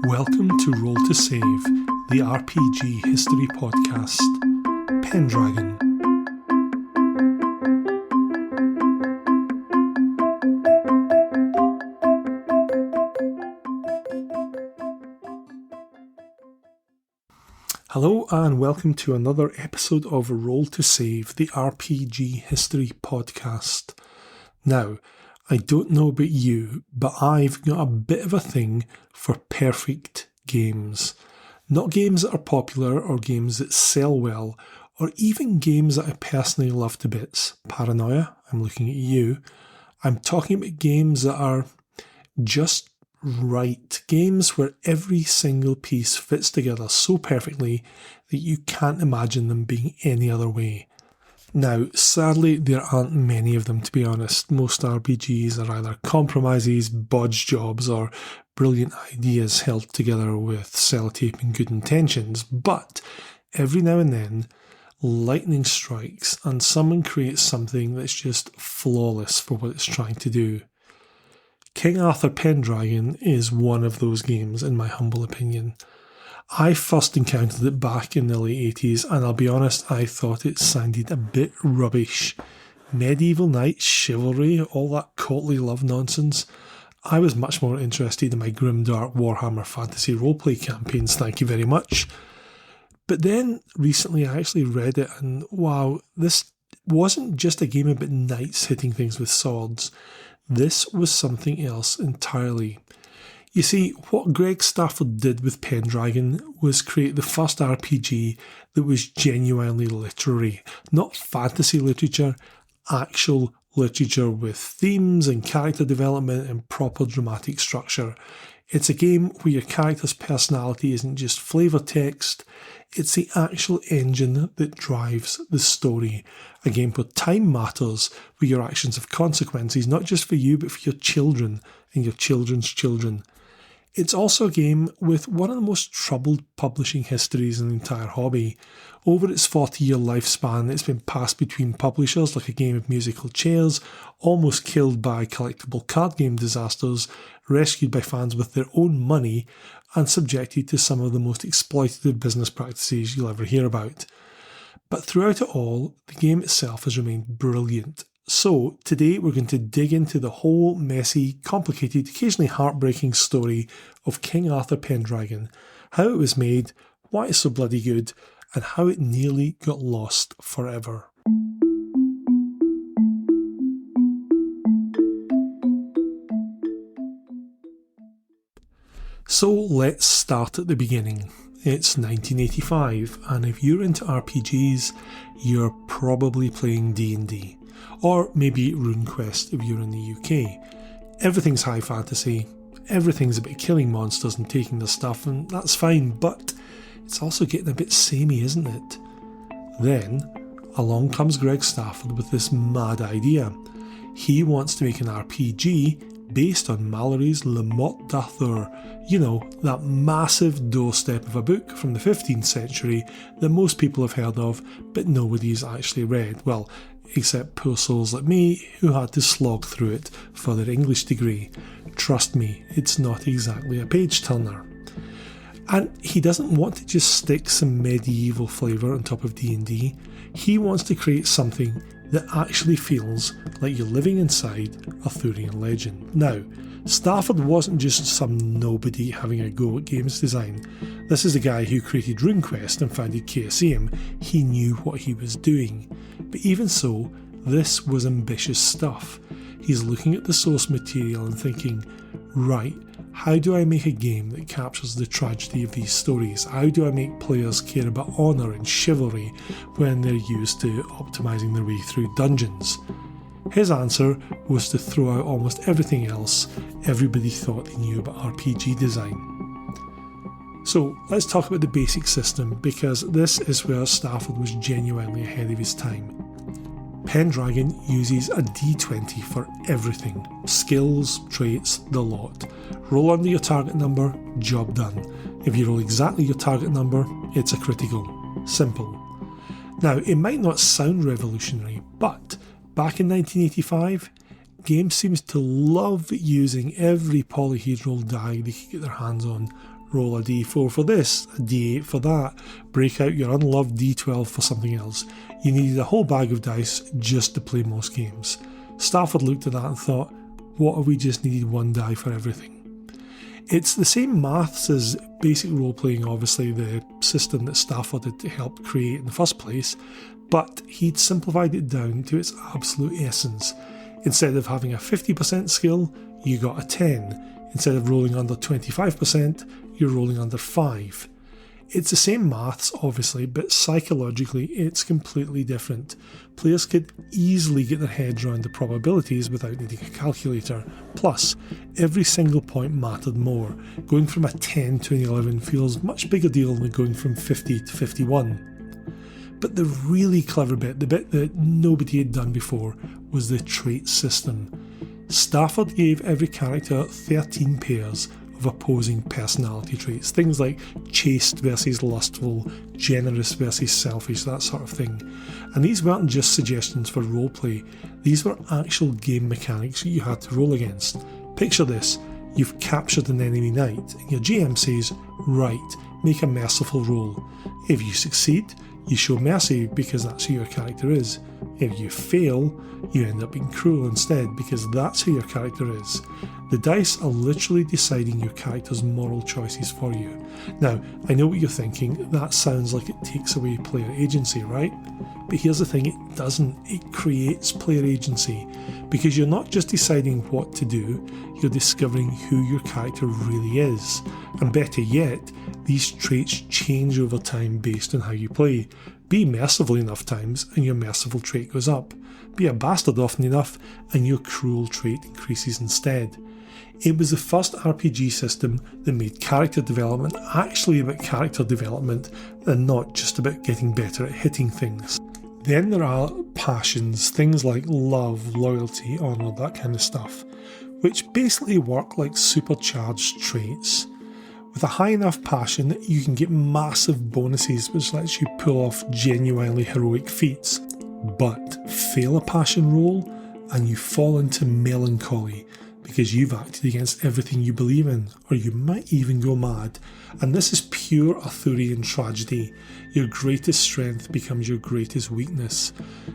Welcome to Roll to Save, the RPG history podcast. Pendragon. Hello and welcome to another episode of Roll to Save, the RPG history podcast. Now, I don't know about you, but I've got a bit of a thing for perfect games. Not games that are popular or games that sell well, or even games that I personally love to bits. Paranoia, I'm looking at you. I'm talking about games that are just right. Games where every single piece fits together so perfectly that you can't imagine them being any other way. Now, sadly, there aren't many of them, to be honest. Most RPGs are either compromises, bodge jobs, or brilliant ideas held together with sellotape and good intentions. But every now and then, lightning strikes and someone creates something that's just flawless for what it's trying to do. King Arthur Pendragon is one of those games, in my humble opinion. I first encountered it back in the late 80s, and I'll be honest, I thought it sounded a bit rubbish. Medieval knights, chivalry, all that courtly love nonsense. I was much more interested in my grimdark Warhammer fantasy roleplay campaigns, thank you very much. But then, recently I actually read it, and wow, this wasn't just a game about knights hitting things with swords. This was something else entirely. You see, what Greg Stafford did with Pendragon was create the first RPG that was genuinely literary. Not fantasy literature, actual literature with themes and character development and proper dramatic structure. It's a game where your character's personality isn't just flavour text, it's the actual engine that drives the story. A game where time matters, where your actions have consequences, not just for you, but for your children and your children's children. It's also a game with one of the most troubled publishing histories in the entire hobby. Over its 40-year lifespan, it's been passed between publishers like a game of musical chairs, almost killed by collectible card game disasters, rescued by fans with their own money, and subjected to some of the most exploitative business practices you'll ever hear about. But throughout it all, the game itself has remained brilliant. So, today we're going to dig into the whole messy, complicated, occasionally heartbreaking story of King Arthur Pendragon, how it was made, why it's so bloody good, and how it nearly got lost forever. So let's start at the beginning. It's 1985, and if you're into RPGs, you're probably playing D&D. Or maybe RuneQuest if you're in the UK. Everything's high fantasy, everything's about killing monsters and taking their stuff, and that's fine, but it's also getting a bit samey, isn't it? Then, along comes Greg Stafford with this mad idea. He wants to make an RPG based on Malory's Le Morte d'Arthur, you know, that massive doorstep of a book from the 15th century that most people have heard of, but nobody's actually read. Well, except poor souls like me who had to slog through it for their English degree. Trust me, it's not exactly a page-turner. And he doesn't want to just stick some medieval flavour on top of D&D. He wants to create something that actually feels like you're living inside Arthurian legend. Now, Stafford wasn't just some nobody having a go at games design. This is the guy who created RuneQuest and founded KSAM. He knew what he was doing. But even so, this was ambitious stuff. He's looking at the source material and thinking, right, how do I make a game that captures the tragedy of these stories? How do I make players care about honour and chivalry when they're used to optimising their way through dungeons? His answer was to throw out almost everything else everybody thought they knew about RPG design. So let's talk about the basic system, because this is where Stafford was genuinely ahead of his time. Pendragon uses a d20 for everything. Skills, traits, the lot. Roll under your target number, job done. If you roll exactly your target number, it's a critical. Simple. Now, it might not sound revolutionary, but back in 1985, games seems to love using every polyhedral die they could get their hands on, roll a d4 for this, a d8 for that, break out your unloved d12 for something else. You needed a whole bag of dice just to play most games. Stafford looked at that and thought, what if we just needed one die for everything? It's the same maths as basic role-playing, obviously, the system that Stafford had helped create in the first place, but he'd simplified it down to its absolute essence. Instead of having a 50% skill, you got a 10. Instead of rolling under 25%, you're rolling under 5. It's the same maths, obviously, but psychologically it's completely different. Players could easily get their heads around the probabilities without needing a calculator. Plus, every single point mattered more. Going from a 10 to an 11 feels a much bigger deal than going from 50 to 51. But the really clever bit, the bit that nobody had done before, was the trait system. Stafford gave every character 13 pairs of opposing personality traits, things like chaste versus lustful, generous versus selfish, that sort of thing. And these weren't just suggestions for roleplay, these were actual game mechanics that you had to roll against. Picture this, you've captured an enemy knight, and your GM says, right, make a merciful roll. If you succeed, you show mercy because that's who your character is. If you fail, you end up being cruel instead because that's who your character is. The dice are literally deciding your character's moral choices for you. Now, I know what you're thinking, that sounds like it takes away player agency, right? But here's the thing, it doesn't. It creates player agency because you're not just deciding what to do, you're discovering who your character really is. And better yet, these traits change over time based on how you play. Be merciful enough times and your merciful trait goes up. Be a bastard often enough and your cruel trait increases instead. It was the first RPG system that made character development actually about character development and not just about getting better at hitting things. Then there are passions, things like love, loyalty, honour, that kind of stuff, which basically work like supercharged traits. With a high enough passion, you can get massive bonuses which lets you pull off genuinely heroic feats. But fail a passion roll and you fall into melancholy because you've acted against everything you believe in, or you might even go mad. And this is pure Arthurian tragedy. Your greatest strength becomes your greatest weakness.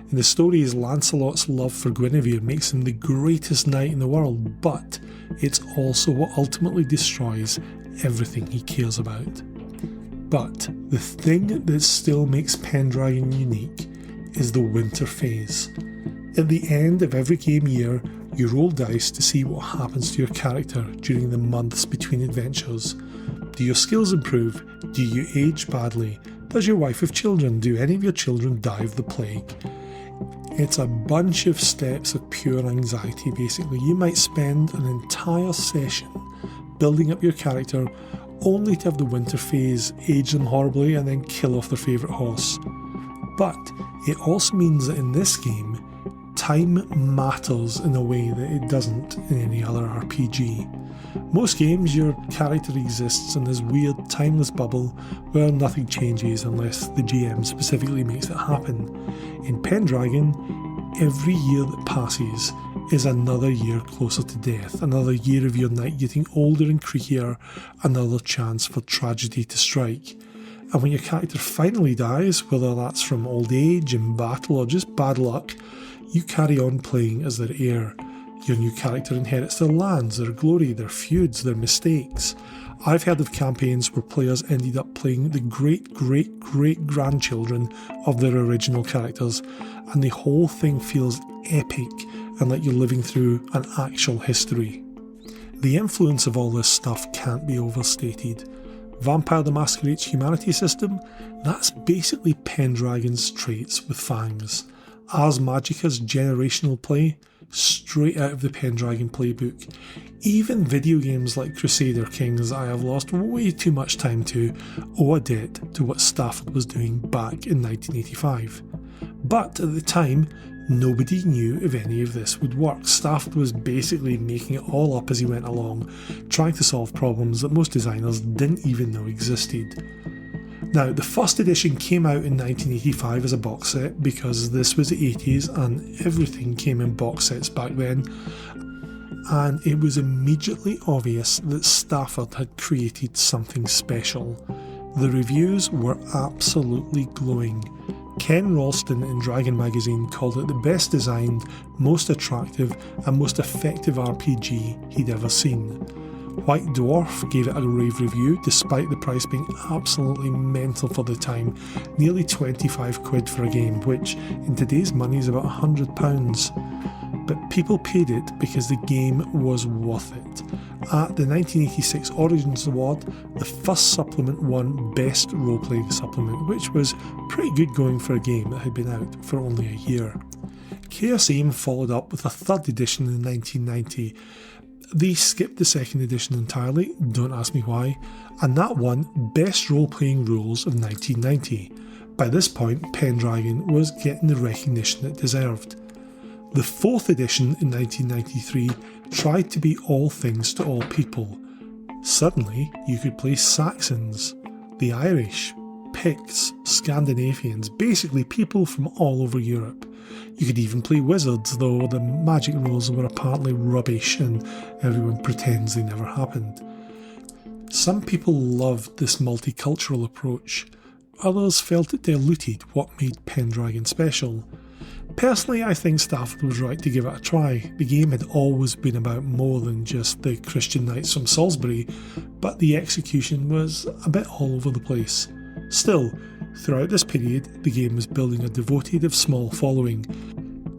In the stories, Lancelot's love for Guinevere makes him the greatest knight in the world, but it's also what ultimately destroys everything he cares about. But the thing that still makes Pendragon unique is the winter phase. At the end of every game year, you roll dice to see what happens to your character during the months between adventures. Do your skills improve? Do you age badly? Does your wife have children? Do any of your children die of the plague? It's a bunch of steps of pure anxiety basically. You might spend an entire session building up your character only to have the winter phase age them horribly and then kill off their favourite horse. But it also means that in this game, time matters in a way that it doesn't in any other RPG. Most games, your character exists in this weird timeless bubble where nothing changes unless the GM specifically makes it happen. In Pendragon, every year that passes is another year closer to death, another year of your knight getting older and creakier, another chance for tragedy to strike. And when your character finally dies, whether that's from old age, in battle, or just bad luck, you carry on playing as their heir. Your new character inherits their lands, their glory, their feuds, their mistakes. I've heard of campaigns where players ended up playing the great-great-great-grandchildren of their original characters, and the whole thing feels epic and like you're living through an actual history. The influence of all this stuff can't be overstated. Vampire the Masquerade's humanity system, that's basically Pendragon's traits with fangs. Ars Magica's generational play, straight out of the Pendragon playbook. Even video games like Crusader Kings I have lost way too much time to owe a debt to what Stafford was doing back in 1985. But at the time, nobody knew if any of this would work. Stafford was basically making it all up as he went along, trying to solve problems that most designers didn't even know existed. Now, the first edition came out in 1985 as a box set because this was the 80s and everything came in box sets back then. and it was immediately obvious that Stafford had created something special. The reviews were absolutely glowing. Ken Ralston in Dragon magazine called it the best designed, most attractive and most effective RPG he'd ever seen. White Dwarf gave it a rave review despite the price being absolutely mental for the time, nearly 25 quid for a game, which in today's money is about £100. But people paid it because the game was worth it. At the 1986 Origins Award, the first supplement won Best Roleplaying Supplement, which was pretty good going for a game that had been out for only a year. Chaos Aim followed up with a third edition in 1990. They skipped the second edition entirely, don't ask me why, and that won Best Role-Playing Rules of 1990. By this point, Pendragon was getting the recognition it deserved. The fourth edition in 1993 tried to be all things to all people. Suddenly, you could play Saxons, the Irish, Picts, Scandinavians, basically people from all over Europe. You could even play wizards, though the magic rules were apparently rubbish and everyone pretends they never happened. Some people loved this multicultural approach. Others felt it diluted what made Pendragon special. Personally, I think Stafford was right to give it a try. The game had always been about more than just the Christian knights from Salisbury, but the execution was a bit all over the place. Still, throughout this period, the game was building a devoted if small following.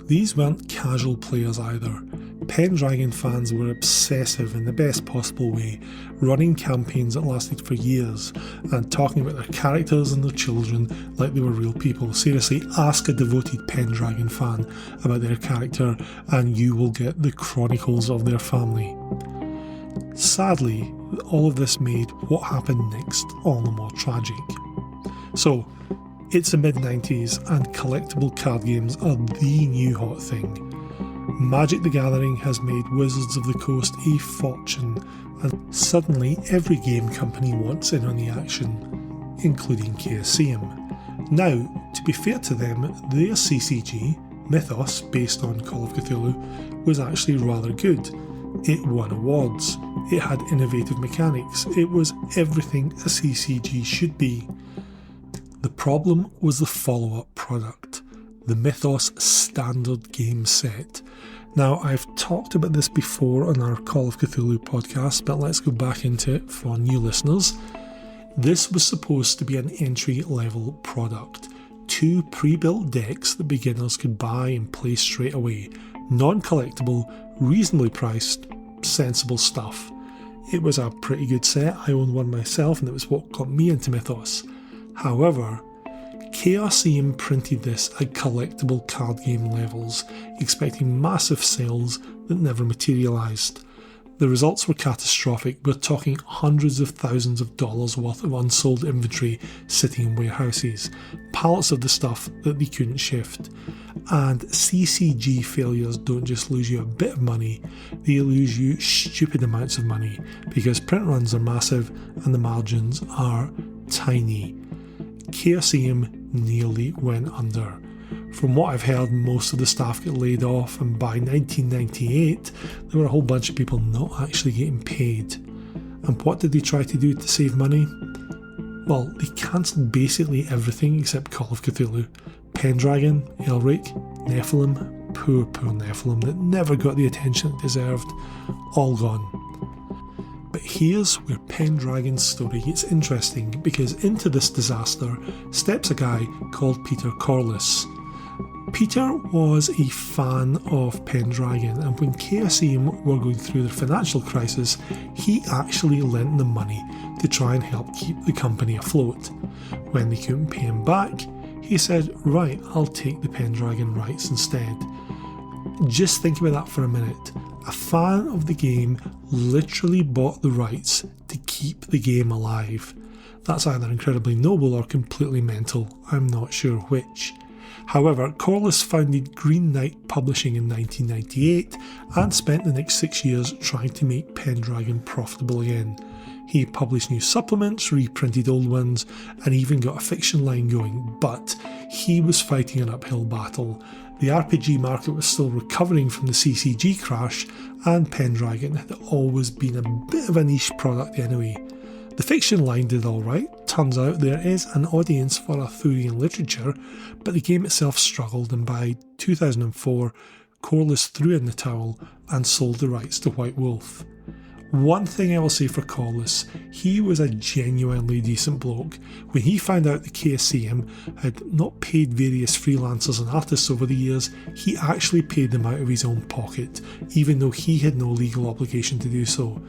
These weren't casual players either. Pendragon fans were obsessive in the best possible way, running campaigns that lasted for years and talking about their characters and their children like they were real people. Seriously, ask a devoted Pendragon fan about their character and you will get the chronicles of their family. Sadly, all of this made what happened next all the more tragic. So, it's the mid-90s and collectible card games are the new hot thing. Magic the Gathering has made Wizards of the Coast a fortune, and suddenly every game company wants in on the action, including Chaosium. Now, to be fair to them, their CCG, Mythos, based on Call of Cthulhu, was actually rather good. It won awards, it had innovative mechanics, it was everything a CCG should be. The problem was the follow-up product, the Mythos Standard Game Set. Now, I've talked about this before on our Call of Cthulhu podcast, but let's go back into it for new listeners. This was supposed to be an entry-level product. 2 pre-built decks that beginners could buy and play straight away. Non-collectible, reasonably priced, sensible stuff. It was a pretty good set. I owned one myself and it was what got me into Mythos. However, Chaosium printed this at collectible card game levels, expecting massive sales that never materialised. The results were catastrophic. We're talking hundreds of thousands of dollars worth of unsold inventory sitting in warehouses, pallets of the stuff that they couldn't shift. And CCG failures don't just lose you a bit of money, they lose you stupid amounts of money because print runs are massive and the margins are tiny. Chaosium nearly went under. From what I've heard, most of the staff get laid off, and by 1998 there were a whole bunch of people not actually getting paid. And what did they try to do to save money? Well, they cancelled basically everything except Call of Cthulhu. Pendragon, Elric, Nephilim, poor Nephilim that never got the attention it deserved, all gone. But here's where Pendragon's story gets interesting, because into this disaster steps a guy called Peter Corliss. Peter was a fan of Pendragon, and when Chaosium were going through their financial crisis, he actually lent them money to try and help keep the company afloat. When they couldn't pay him back, he said, right, I'll take the Pendragon rights instead. Just think about that for a minute. A fan of the game literally bought the rights to keep the game alive. That's either incredibly noble or completely mental, I'm not sure which. However, Corliss founded Green Knight Publishing in 1998 and spent the next 6 years trying to make Pendragon profitable again. He published new supplements, reprinted old ones, and even got a fiction line going, but he was fighting an uphill battle. The RPG market was still recovering from the CCG crash, and Pendragon had always been a bit of a niche product anyway. The fiction line did alright. Turns out there is an audience for Arthurian literature, but the game itself struggled, and by 2004, Corliss threw in the towel and sold the rights to White Wolf. One thing I will say for Corliss, he was a genuinely decent bloke. When he found out the KSCM had not paid various freelancers and artists over the years, he actually paid them out of his own pocket, even though he had no legal obligation to do so.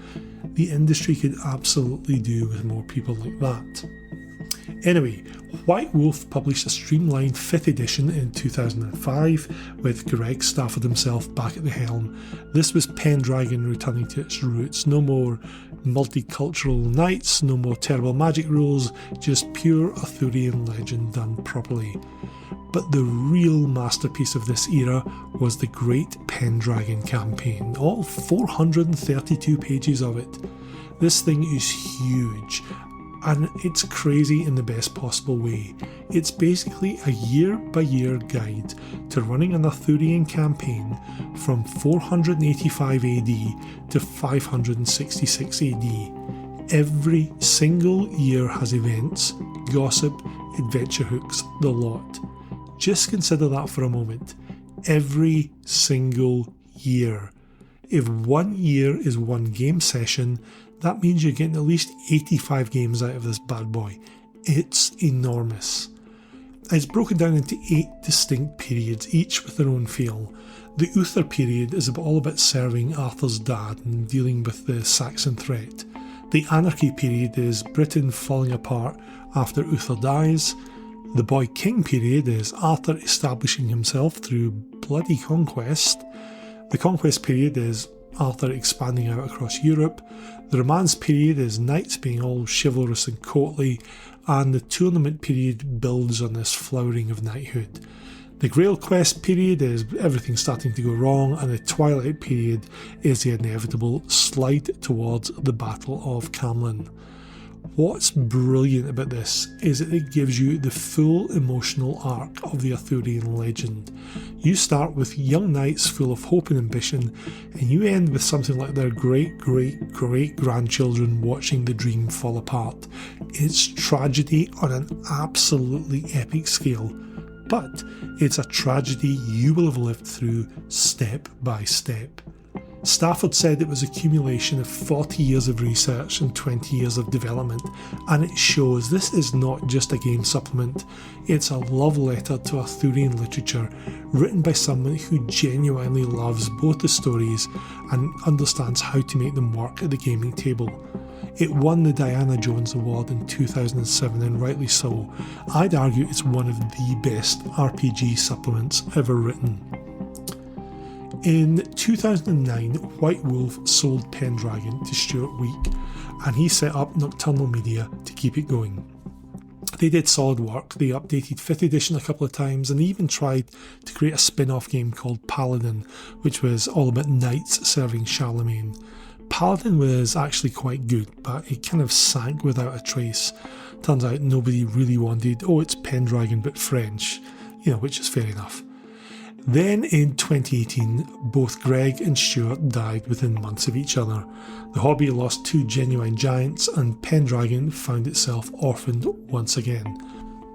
The industry could absolutely do with more people like that. Anyway, White Wolf published a streamlined 5th edition in 2005 with Greg Stafford himself back at the helm. This was Pendragon returning to its roots. No more multicultural knights, no more terrible magic rules, just pure Arthurian legend done properly. But the real masterpiece of this era was the Great Pendragon campaign, all 432 pages of it. This thing is huge, and it's crazy in the best possible way. It's basically a year-by-year guide to running an Arthurian campaign from 485 AD to 566 AD. Every single year has events, gossip, adventure hooks, the lot. Just consider that for a moment. Every single year. If 1 year is one game session, that means you're getting at least 85 games out of this bad boy. It's enormous. It's broken down into 8 distinct periods, each with their own feel. The Uther period is all about serving Arthur's dad and dealing with the Saxon threat. The Anarchy period is Britain falling apart after Uther dies. The Boy King period is Arthur establishing himself through bloody conquest. The Conquest period is Arthur expanding out across Europe. The Romance period is knights being all chivalrous and courtly, and the Tournament period builds on this flowering of knighthood. The Grail Quest period is everything starting to go wrong, and the Twilight period is the inevitable slide towards the Battle of Camlan. What's brilliant about this is that it gives you the full emotional arc of the Arthurian legend. You start with young knights full of hope and ambition, and you end with something like their great-great-great-grandchildren watching the dream fall apart. It's tragedy on an absolutely epic scale, but it's a tragedy you will have lived through step by step. Stafford said it was an accumulation of 40 years of research and 20 years of development, and it shows this is not just a game supplement, it's a love letter to Arthurian literature written by someone who genuinely loves both the stories and understands how to make them work at the gaming table. It won the Diana Jones Award in 2007, and rightly so. I'd argue it's one of the best RPG supplements ever written. In 2009, White Wolf sold Pendragon to Stuart Week, and he set up Nocturnal Media to keep it going. They did solid work. They updated 5th edition a couple of times, and they even tried to create a spin-off game called Paladin, which was all about knights serving Charlemagne. Paladin was actually quite good, but it kind of sank without a trace. Turns out nobody really wanted, it's Pendragon but French, which is fair enough. Then in 2018, both Greg and Stuart died within months of each other. The hobby lost 2 genuine giants, and Pendragon found itself orphaned once again.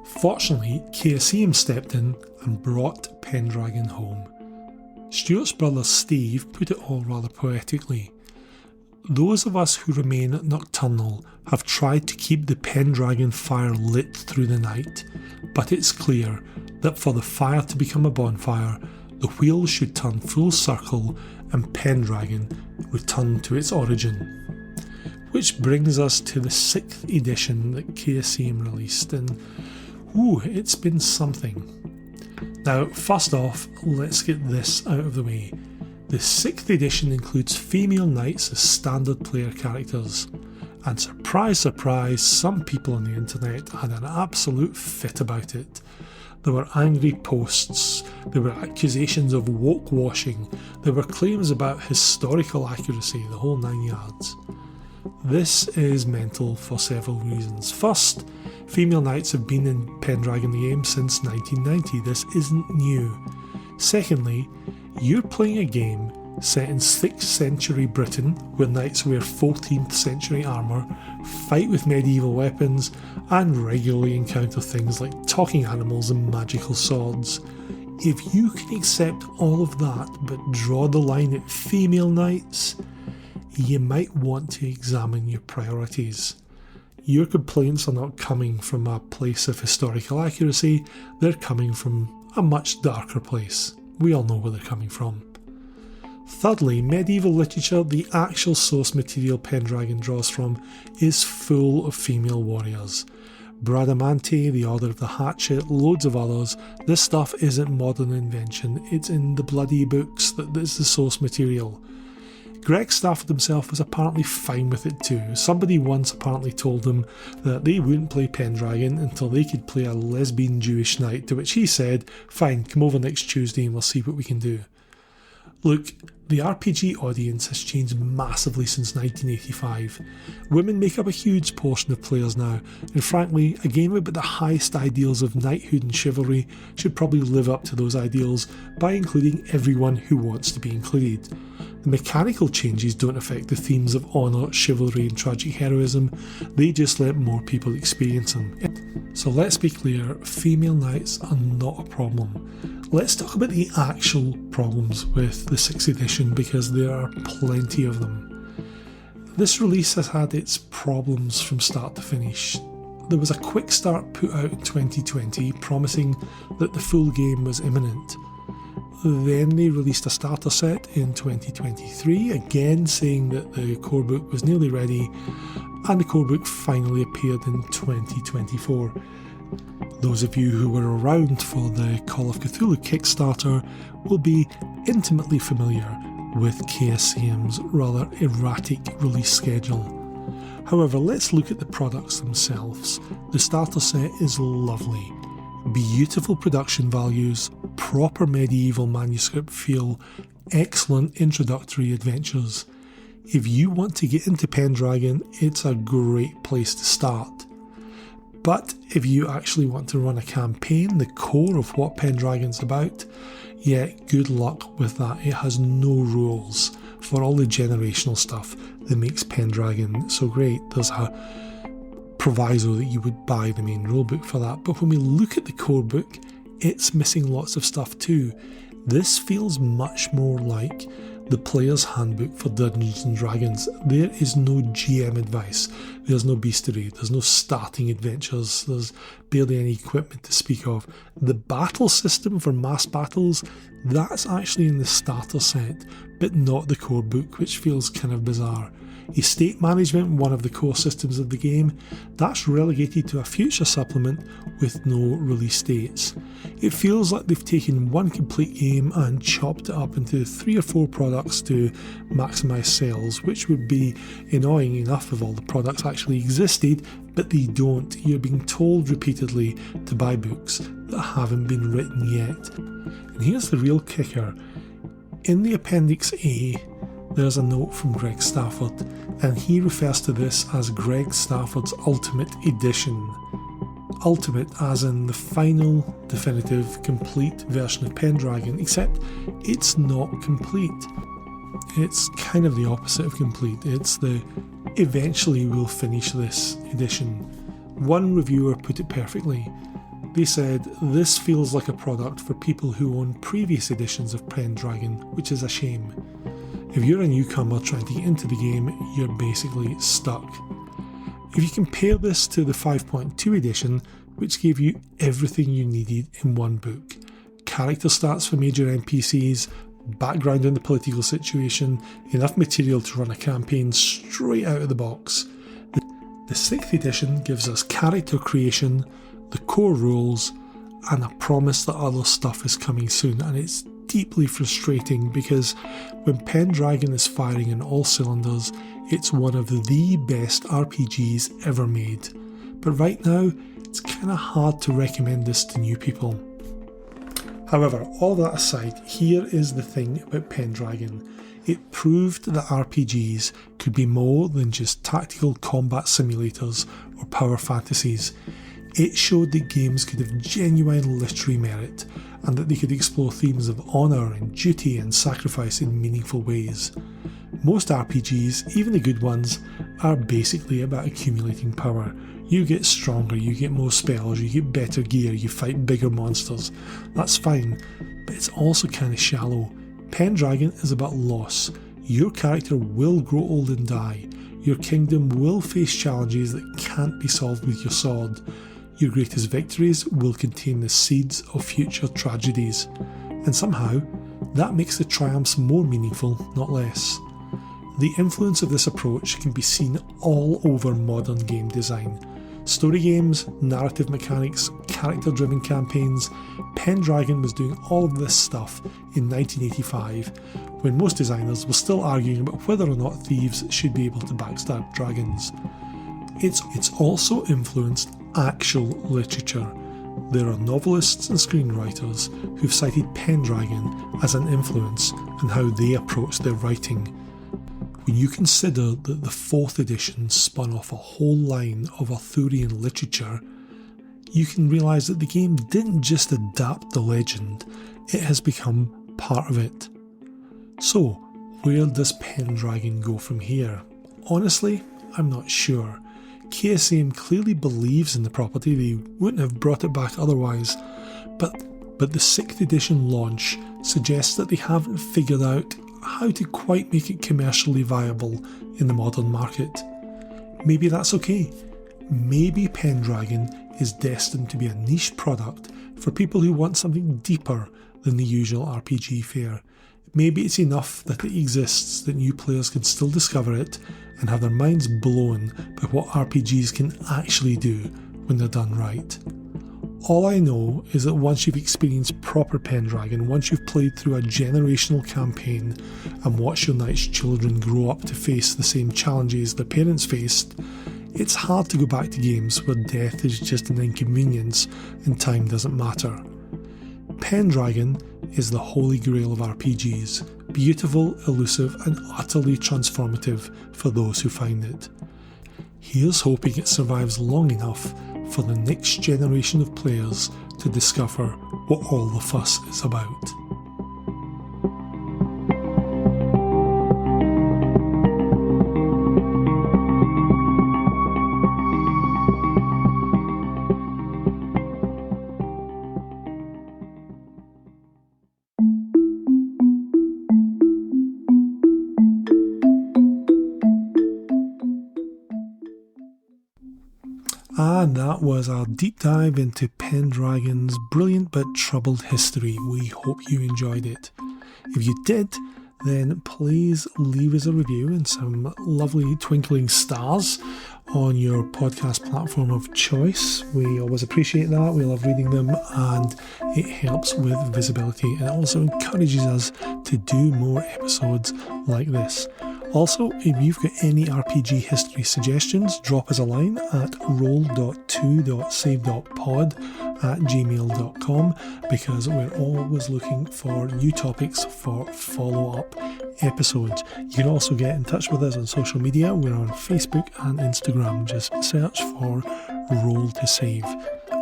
Fortunately, KSCM stepped in and brought Pendragon home. Stuart's brother Steve put it all rather poetically. Those of us who remain nocturnal have tried to keep the Pendragon fire lit through the night, but it's clear that for the fire to become a bonfire, the wheel should turn full circle and Pendragon return to its origin. Which brings us to the 6th edition that KSCM released, and it's been something. Now, first off, let's get this out of the way. The 6th edition includes female knights as standard player characters, and surprise surprise, some people on the internet had an absolute fit about it. There were angry posts, there were accusations of woke washing, there were claims about historical accuracy, the whole 9 yards. This is mental for several reasons. First, female knights have been in Pendragon the game since 1990. This isn't new. Secondly, you're playing a game set in 6th century Britain where knights wear 14th century armour, fight with medieval weapons, and regularly encounter things like talking animals and magical swords. If you can accept all of that but draw the line at female knights, you might want to examine your priorities. Your complaints are not coming from a place of historical accuracy, they're coming from a much darker place. We all know where they're coming from. Thirdly, medieval literature, the actual source material Pendragon draws from, is full of female warriors. Bradamante, the Order of the Hatchet, loads of others. This stuff isn't modern invention, it's in the bloody books that is the source material. Greg Stafford himself was apparently fine with it too. Somebody once apparently told him that they wouldn't play Pendragon until they could play a lesbian Jewish knight, to which he said, "Fine, come over next Tuesday and we'll see what we can do." Look, the RPG audience has changed massively since 1985. Women make up a huge portion of players now, and frankly, a game about the highest ideals of knighthood and chivalry should probably live up to those ideals by including everyone who wants to be included. The mechanical changes don't affect the themes of honour, chivalry and tragic heroism, they just let more people experience them. So let's be clear, female knights are not a problem. Let's talk about the actual problems with the 6th edition, because there are plenty of them. This release has had its problems from start to finish. There was a quick start put out in 2020 promising that the full game was imminent. Then they released a starter set in 2023, again saying that the core book was nearly ready, and the core book finally appeared in 2024. Those of you who were around for the Call of Cthulhu Kickstarter will be intimately familiar with KSCM's rather erratic release schedule. However, let's look at the products themselves. The starter set is lovely. Beautiful production values, proper medieval manuscript feel, excellent introductory adventures. If you want to get into Pendragon, it's a great place to start. But if you actually want to run a campaign, the core of what Pendragon's about, yeah, good luck with that. It has no rules for all the generational stuff that makes Pendragon so great. There's a proviso that you would buy the main rulebook for that, but when we look at the core book, it's missing lots of stuff too. This feels much more like the player's handbook for Dungeons and Dragons. There is no GM advice, there's no bestiary, there's no starting adventures, there's barely any equipment to speak of. The battle system for mass battles, that's actually in the starter set, but not the core book, which feels kind of bizarre. Estate management, one of the core systems of the game, that's relegated to a future supplement with no release dates. It feels like they've taken one complete game and chopped it up into 3 or 4 products to maximise sales, which would be annoying enough if all the products actually existed, but they don't. You're being told repeatedly to buy books that haven't been written yet. And here's the real kicker. In the Appendix A, there's a note from Greg Stafford, and he refers to this as Greg Stafford's Ultimate Edition. Ultimate as in the final, definitive, complete version of Pendragon, except it's not complete. It's kind of the opposite of complete. It's the eventually we'll finish this edition. One reviewer put it perfectly. They said, "This feels like a product for people who own previous editions of Pendragon, which is a shame. If you're a newcomer trying to get into the game, you're basically stuck." If you compare this to the 5.2 edition, which gave you everything you needed in one book, character stats for major NPCs, background on the political situation, enough material to run a campaign straight out of the box, the 6th edition gives us character creation, the core rules, and a promise that other stuff is coming soon, and it's deeply frustrating because when Pendragon is firing on all cylinders, it's one of the best RPGs ever made. But right now, it's kind of hard to recommend this to new people. However, all that aside, here is the thing about Pendragon. It proved that RPGs could be more than just tactical combat simulators or power fantasies. It showed that games could have genuine literary merit and that they could explore themes of honour and duty and sacrifice in meaningful ways. Most RPGs, even the good ones, are basically about accumulating power. You get stronger, you get more spells, you get better gear, you fight bigger monsters. That's fine, but it's also kind of shallow. Pendragon is about loss. Your character will grow old and die. Your kingdom will face challenges that can't be solved with your sword. Your greatest victories will contain the seeds of future tragedies. And somehow, that makes the triumphs more meaningful, not less. The influence of this approach can be seen all over modern game design. Story games, narrative mechanics, character-driven campaigns. Pendragon was doing all of this stuff in 1985, when most designers were still arguing about whether or not thieves should be able to backstab dragons. It's also influenced actual literature. There are novelists and screenwriters who've cited Pendragon as an influence in how they approach their writing. When you consider that the 4th edition spun off a whole line of Arthurian literature, you can realise that the game didn't just adapt the legend, it has become part of it. So, where does Pendragon go from here? Honestly, I'm not sure. KSM clearly believes in the property, they wouldn't have brought it back otherwise, but the 6th edition launch suggests that they haven't figured out how to quite make it commercially viable in the modern market. Maybe that's okay. Maybe Pendragon is destined to be a niche product for people who want something deeper than the usual RPG fare. Maybe it's enough that it exists that new players can still discover it and have their minds blown by what RPGs can actually do when they're done right. All I know is that once you've experienced proper Pendragon, once you've played through a generational campaign and watched your knight's children grow up to face the same challenges their parents faced, it's hard to go back to games where death is just an inconvenience and time doesn't matter. Pendragon is the holy grail of RPGs, beautiful, elusive and utterly transformative for those who find it. Here's hoping it survives long enough for the next generation of players to discover what all the fuss is about. And that was our deep dive into Pendragon's brilliant but troubled history. We hope you enjoyed it. If you did, then please leave us a review and some lovely twinkling stars on your podcast platform of choice. We always appreciate that. We love reading them and it helps with visibility and it also encourages us to do more episodes like this. Also, if you've got any RPG history suggestions, drop us a line at roll.2.save.pod@gmail.com because we're always looking for new topics for follow-up episodes. You can also get in touch with us on social media. We're on Facebook and Instagram. Just search for Roll to Save.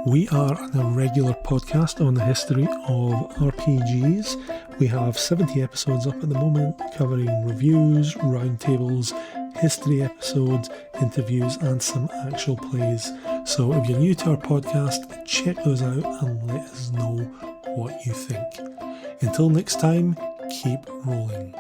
We are an irregular podcast on the history of RPGs. We have 70 episodes up at the moment, covering reviews, roundtables, history episodes, interviews, and some actual plays. So if you're new to our podcast, check those out and let us know what you think. Until next time, keep rolling.